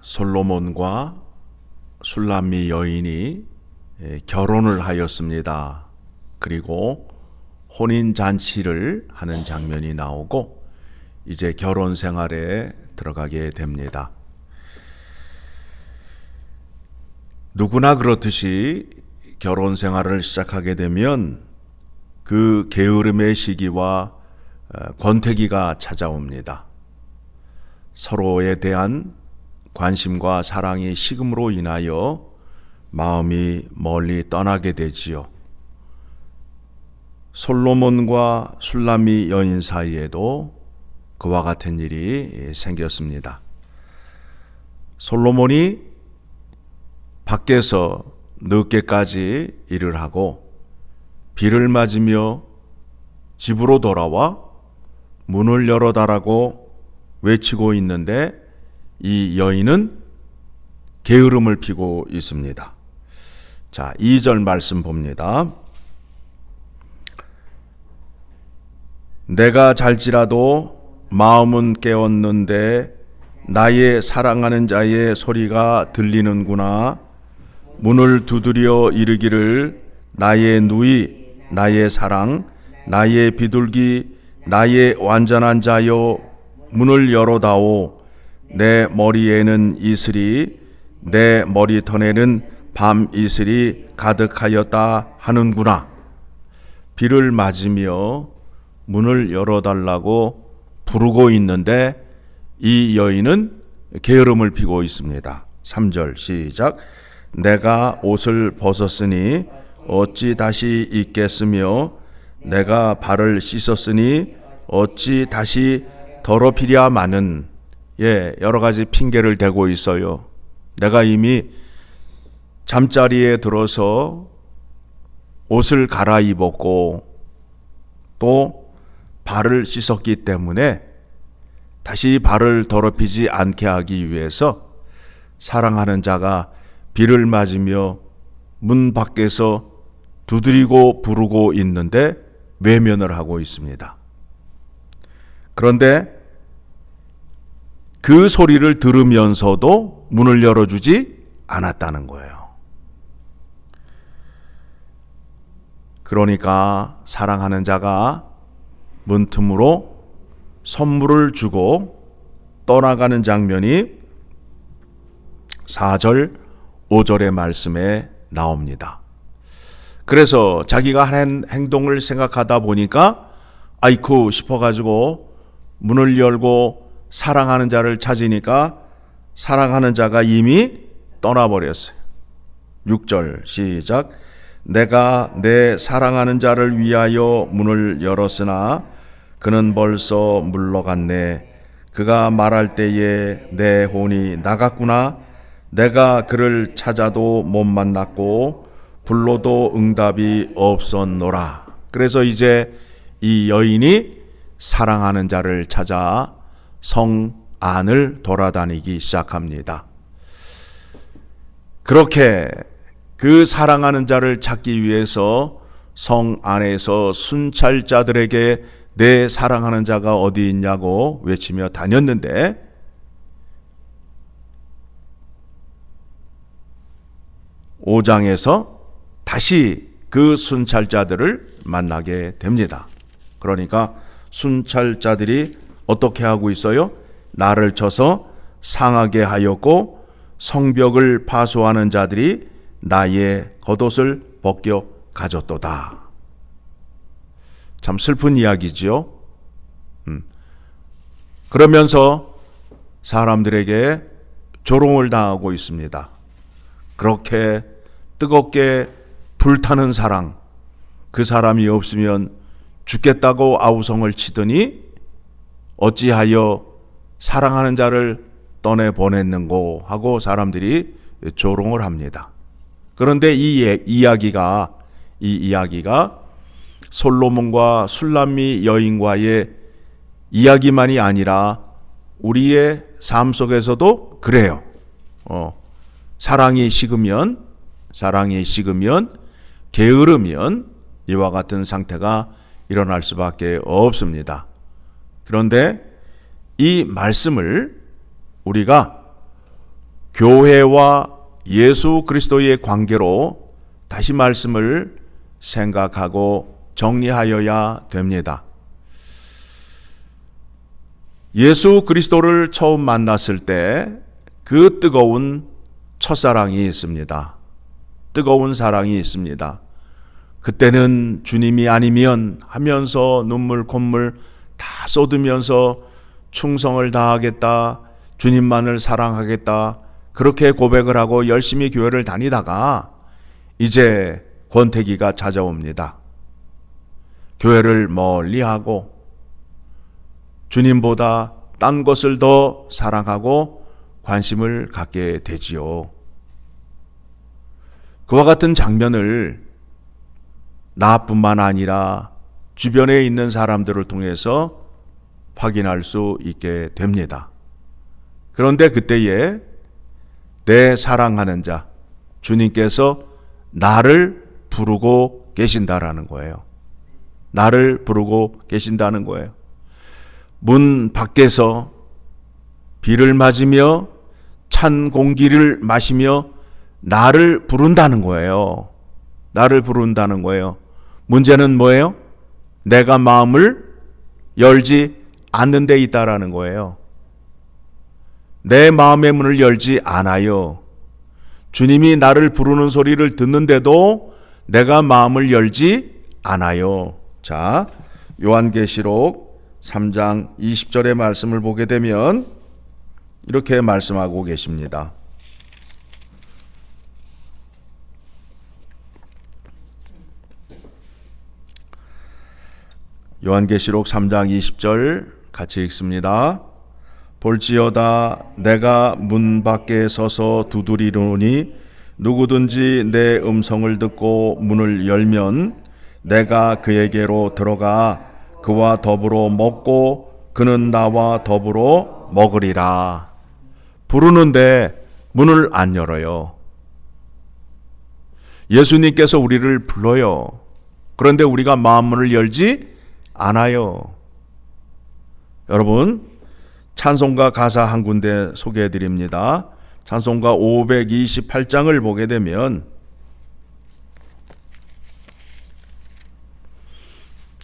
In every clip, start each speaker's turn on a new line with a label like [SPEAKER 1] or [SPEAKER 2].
[SPEAKER 1] 솔로몬과 술람미 여인이 결혼을 하였습니다. 그리고 혼인잔치를 하는 장면이 나오고 이제 결혼 생활에 들어가게 됩니다. 누구나 그렇듯이 결혼 생활을 시작하게 되면 그 게으름의 시기와 권태기가 찾아옵니다. 서로에 대한 관심과 사랑이 식음으로 인하여 마음이 멀리 떠나게 되지요. 솔로몬과 술람미 여인 사이에도 그와 같은 일이 생겼습니다. 솔로몬이 밖에서 늦게까지 일을 하고 비를 맞으며 집으로 돌아와 문을 열어달라고 외치고 있는데 이 여인은 게으름을 피고 있습니다. 자, 2절 말씀 봅니다. 내가 잘지라도 마음은 깨었는데 나의 사랑하는 자의 소리가 들리는구나. 문을 두드려 이르기를 나의 누이, 나의 사랑, 나의 비둘기, 나의 완전한 자여 문을 열어다오. 내 머리에는 이슬이, 내 머리털에는 밤 이슬이 가득하였다 하는구나. 비를 맞으며 문을 열어달라고 부르고 있는데 이 여인은 게으름을 피고 있습니다. 3절 시작. 내가 옷을 벗었으니 어찌 다시 입겠으며 내가 발을 씻었으니 어찌 다시 더럽히랴마는. 여러 가지 핑계를 대고 있어요. 내가 이미 잠자리에 들어서 옷을 갈아입었고 또 발을 씻었기 때문에 다시 발을 더럽히지 않게 하기 위해서 사랑하는 자가 비를 맞으며 문 밖에서 두드리고 부르고 있는데 외면을 하고 있습니다. 그런데 그 소리를 들으면서도 문을 열어주지 않았다는 거예요. 그러니까 사랑하는 자가 문틈으로 선물을 주고 떠나가는 장면이 4절, 5절의 말씀에 나옵니다. 그래서 자기가 한 행동을 생각하다 보니까 아이쿠 싶어가지고 문을 열고 사랑하는 자를 찾으니까 사랑하는 자가 이미 떠나버렸어요. 6절 시작. 내가 내 사랑하는 자를 위하여 문을 열었으나 그는 벌써 물러갔네. 그가 말할 때에 내 혼이 나갔구나. 내가 그를 찾아도 못 만났고 불러도 응답이 없었노라. 그래서 이제 이 여인이 사랑하는 자를 찾아 성 안을 돌아다니기 시작합니다. 그렇게 그 사랑하는 자를 찾기 위해서 성 안에서 순찰자들에게 내 사랑하는 자가 어디 있냐고 외치며 다녔는데 오 5장에서 다시 그 순찰자들을 만나게 됩니다. 그러니까 순찰자들이 어떻게 하고 있어요? 나를 쳐서 상하게 하였고 성벽을 파수하는 자들이 나의 겉옷을 벗겨 가졌도다. 참 슬픈 이야기지요. 그러면서 사람들에게 조롱을 당하고 있습니다. 그렇게 뜨겁게 불타는 사랑, 그 사람이 없으면 죽겠다고 아우성을 치더니 어찌하여 사랑하는 자를 떠내보냈는고 하고 사람들이 조롱을 합니다. 그런데 이 이야기가 솔로몬과 술람미 여인과의 이야기만이 아니라 우리의 삶 속에서도 그래요. 사랑이 식으면 게으르면 이와 같은 상태가 일어날 수밖에 없습니다. 그런데 이 말씀을 우리가 교회와 예수 그리스도의 관계로 다시 말씀을 생각하고 정리하여야 됩니다. 예수 그리스도를 처음 만났을 때 그 뜨거운 첫사랑이 있습니다. 뜨거운 사랑이 있습니다. 그때는 주님이 아니면 하면서 눈물 콧물 다 쏟으면서 충성을 다하겠다, 주님만을 사랑하겠다, 그렇게 고백을 하고 열심히 교회를 다니다가 이제 권태기가 찾아옵니다. 교회를 멀리하고 주님보다 딴 것을 더 사랑하고 관심을 갖게 되지요. 그와 같은 장면을 나뿐만 아니라 주변에 있는 사람들을 통해서 확인할 수 있게 됩니다. 그런데 그때에 내 사랑하는 자, 주님께서 나를 부르고 계신다라는 거예요. 나를 부르고 계신다는 거예요. 문 밖에서 비를 맞으며 찬 공기를 마시며 나를 부른다는 거예요. 나를 부른다는 거예요. 문제는 뭐예요? 내가 마음을 열지 않는 데 있다라는 거예요. 내 마음의 문을 열지 않아요. 주님이 나를 부르는 소리를 듣는데도 내가 마음을 열지 않아요. 자, 요한계시록 3장 20절의 말씀을 보게 되면 이렇게 말씀하고 계십니다. 요한계시록 3장 20절 같이 읽습니다. 볼지어다 내가 문 밖에 서서 두드리노니 누구든지 내 음성을 듣고 문을 열면 내가 그에게로 들어가 그와 더불어 먹고 그는 나와 더불어 먹으리라. 부르는데 문을 안 열어요. 예수님께서 우리를 불러요. 그런데 우리가 마음문을 열지 않아요. 여러분, 찬송가 가사 한 군데 소개해 드립니다. 찬송가 528장을 보게 되면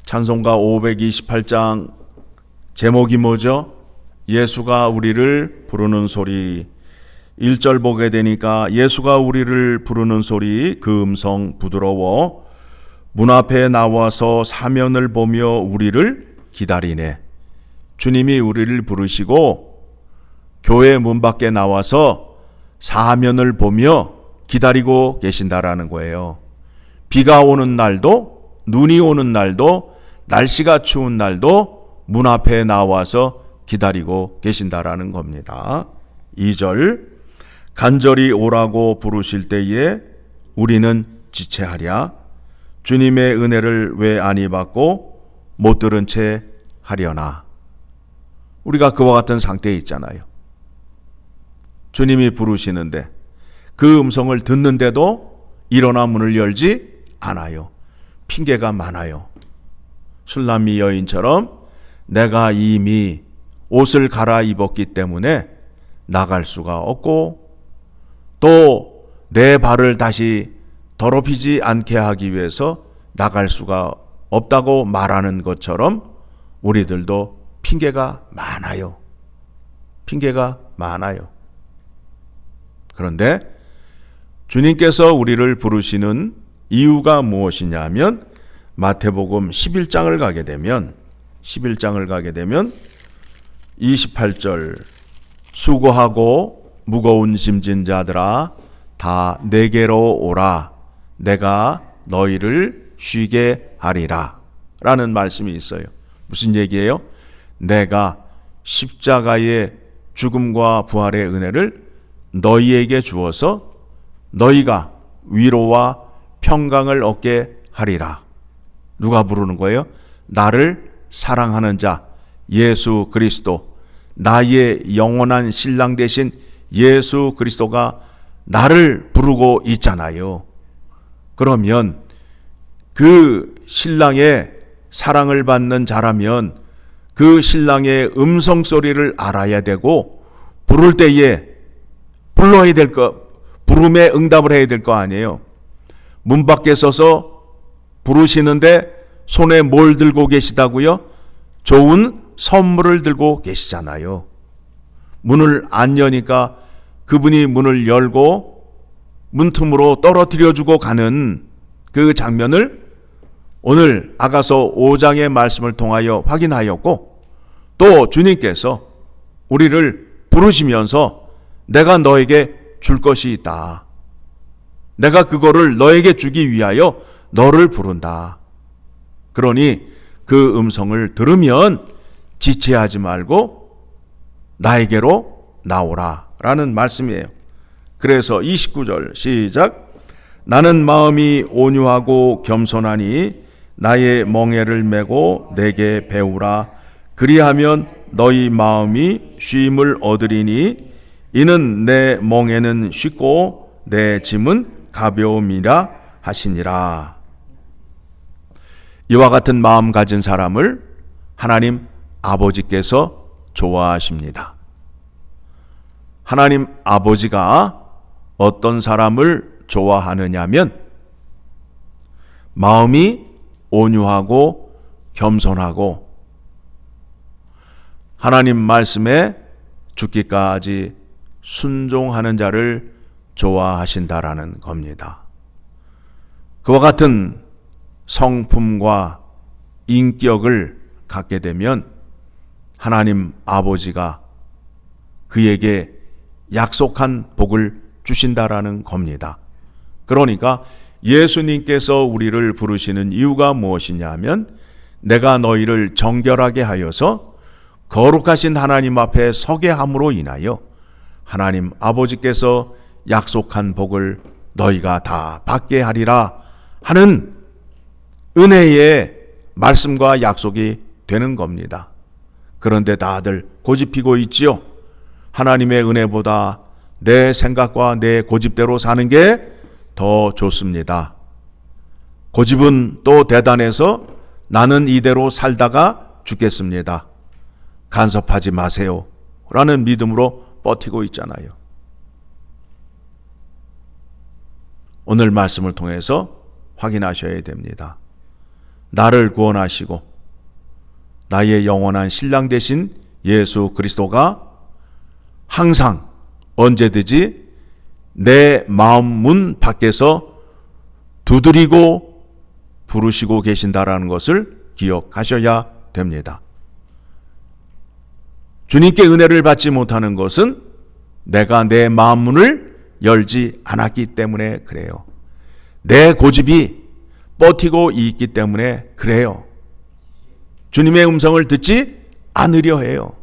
[SPEAKER 1] 찬송가 528장 제목이 뭐죠? 예수가 우리를 부르는 소리. 1절 보게 되니까 예수가 우리를 부르는 소리 그 음성 부드러워 문 앞에 나와서 사면을 보며 우리를 기다리네. 주님이 우리를 부르시고 교회 문 밖에 나와서 사면을 보며 기다리고 계신다라는 거예요. 비가 오는 날도 눈이 오는 날도 날씨가 추운 날도 문 앞에 나와서 기다리고 계신다라는 겁니다. 2절 간절히 오라고 부르실 때에 우리는 지체하랴. 주님의 은혜를 왜 아니 받고 못 들은 채 하려나. 우리가 그와 같은 상태에 있잖아요. 주님이 부르시는데 그 음성을 듣는데도 일어나 문을 열지 않아요. 핑계가 많아요. 술람미 여인처럼 내가 이미 옷을 갈아입었기 때문에 나갈 수가 없고 또 내 발을 다시 더럽히지 않게 하기 위해서 나갈 수가 없다고 말하는 것처럼 우리들도 핑계가 많아요. 핑계가 많아요. 그런데 주님께서 우리를 부르시는 이유가 무엇이냐 하면 마태복음 11장을 가게 되면 28절 수고하고 무거운 짐진 자들아 다 내게로 오라 내가 너희를 쉬게 하리라 라는 말씀이 있어요. 무슨 얘기예요? 내가 십자가의 죽음과 부활의 은혜를 너희에게 주어서 너희가 위로와 평강을 얻게 하리라. 누가 부르는 거예요? 나를 사랑하는 자 예수 그리스도, 나의 영원한 신랑 되신 예수 그리스도가 나를 부르고 있잖아요. 그러면 그 신랑의 사랑을 받는 자라면 그 신랑의 음성 소리를 알아야 되고, 부를 때에 불러야 될 부름에 응답을 해야 될 거 아니에요. 문 밖에 서서 부르시는데 손에 뭘 들고 계시다고요? 좋은 선물을 들고 계시잖아요. 문을 안 여니까 그분이 문을 열고 문틈으로 떨어뜨려주고 가는 그 장면을 오늘 아가서 5장의 말씀을 통하여 확인하였고, 또 주님께서 우리를 부르시면서 내가 너에게 줄 것이 있다. 내가 그거를 너에게 주기 위하여 너를 부른다. 그러니 그 음성을 들으면 지체하지 말고 나에게로 나오라 라는 말씀이에요. 그래서 29절 시작. 나는 마음이 온유하고 겸손하니 나의 멍에를 메고 내게 배우라. 그리하면 너희 마음이 쉼을 얻으리니 이는 내 멍에는 쉽고 내 짐은 가벼움이라 하시니라. 이와 같은 마음 가진 사람을 하나님 아버지께서 좋아하십니다. 하나님 아버지가 어떤 사람을 좋아하느냐면 마음이 온유하고 겸손하고 하나님 말씀에 죽기까지 순종하는 자를 좋아하신다라는 겁니다. 그와 같은 성품과 인격을 갖게 되면 하나님 아버지가 그에게 약속한 복을 주신다라는 겁니다. 그러니까 예수님께서 우리를 부르시는 이유가 무엇이냐 하면 내가 너희를 정결하게 하여서 거룩하신 하나님 앞에 서게 함으로 인하여 하나님 아버지께서 약속한 복을 너희가 다 받게 하리라 하는 은혜의 말씀과 약속이 되는 겁니다. 그런데 다들 고집피고 있지요. 하나님의 은혜보다 내 생각과 내 고집대로 사는 게 더 좋습니다. 고집은 또 대단해서 나는 이대로 살다가 죽겠습니다. 간섭하지 마세요 라는 믿음으로 버티고 있잖아요. 오늘 말씀을 통해서 확인하셔야 됩니다. 나를 구원하시고 나의 영원한 신랑 되신 예수 그리스도가 항상 언제든지 내 마음 문 밖에서 두드리고 부르시고 계신다라는 것을 기억하셔야 됩니다. 주님께 은혜를 받지 못하는 것은 내가 내 마음 문을 열지 않았기 때문에 그래요. 내 고집이 버티고 있기 때문에 그래요. 주님의 음성을 듣지 않으려 해요.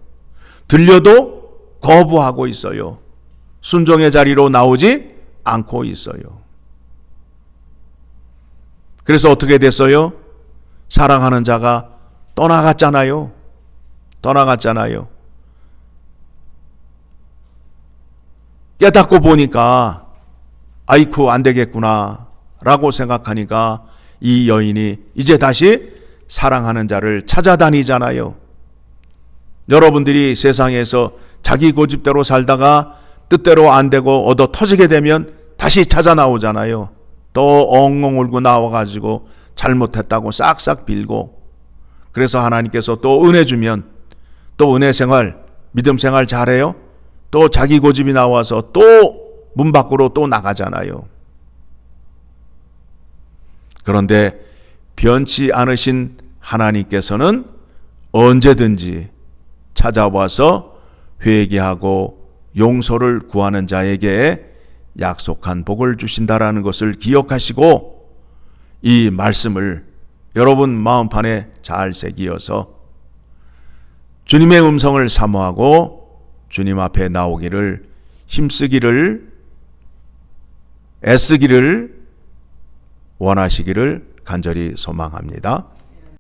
[SPEAKER 1] 들려도 거부하고 있어요. 순종의 자리로 나오지 않고 있어요. 그래서 어떻게 됐어요? 사랑하는 자가 떠나갔잖아요. 깨닫고 보니까 아이쿠 안 되겠구나 라고 생각하니까 이 여인이 이제 다시 사랑하는 자를 찾아다니잖아요. 여러분들이 세상에서 자기 고집대로 살다가 뜻대로 안 되고 얻어 터지게 되면 다시 찾아 나오잖아요. 또 엉엉 울고 나와가지고 잘못했다고 싹싹 빌고, 그래서 하나님께서 또 은혜 주면 또 은혜 생활, 믿음 생활 잘해요. 또 자기 고집이 나와서 또 문 밖으로 또 나가잖아요. 그런데 변치 않으신 하나님께서는 언제든지 찾아와서 회개하고 용서를 구하는 자에게 약속한 복을 주신다라는 것을 기억하시고 이 말씀을 여러분 마음판에 잘 새기어서 주님의 음성을 사모하고 주님 앞에 나오기를 힘쓰기를 애쓰기를 원하시기를 간절히 소망합니다.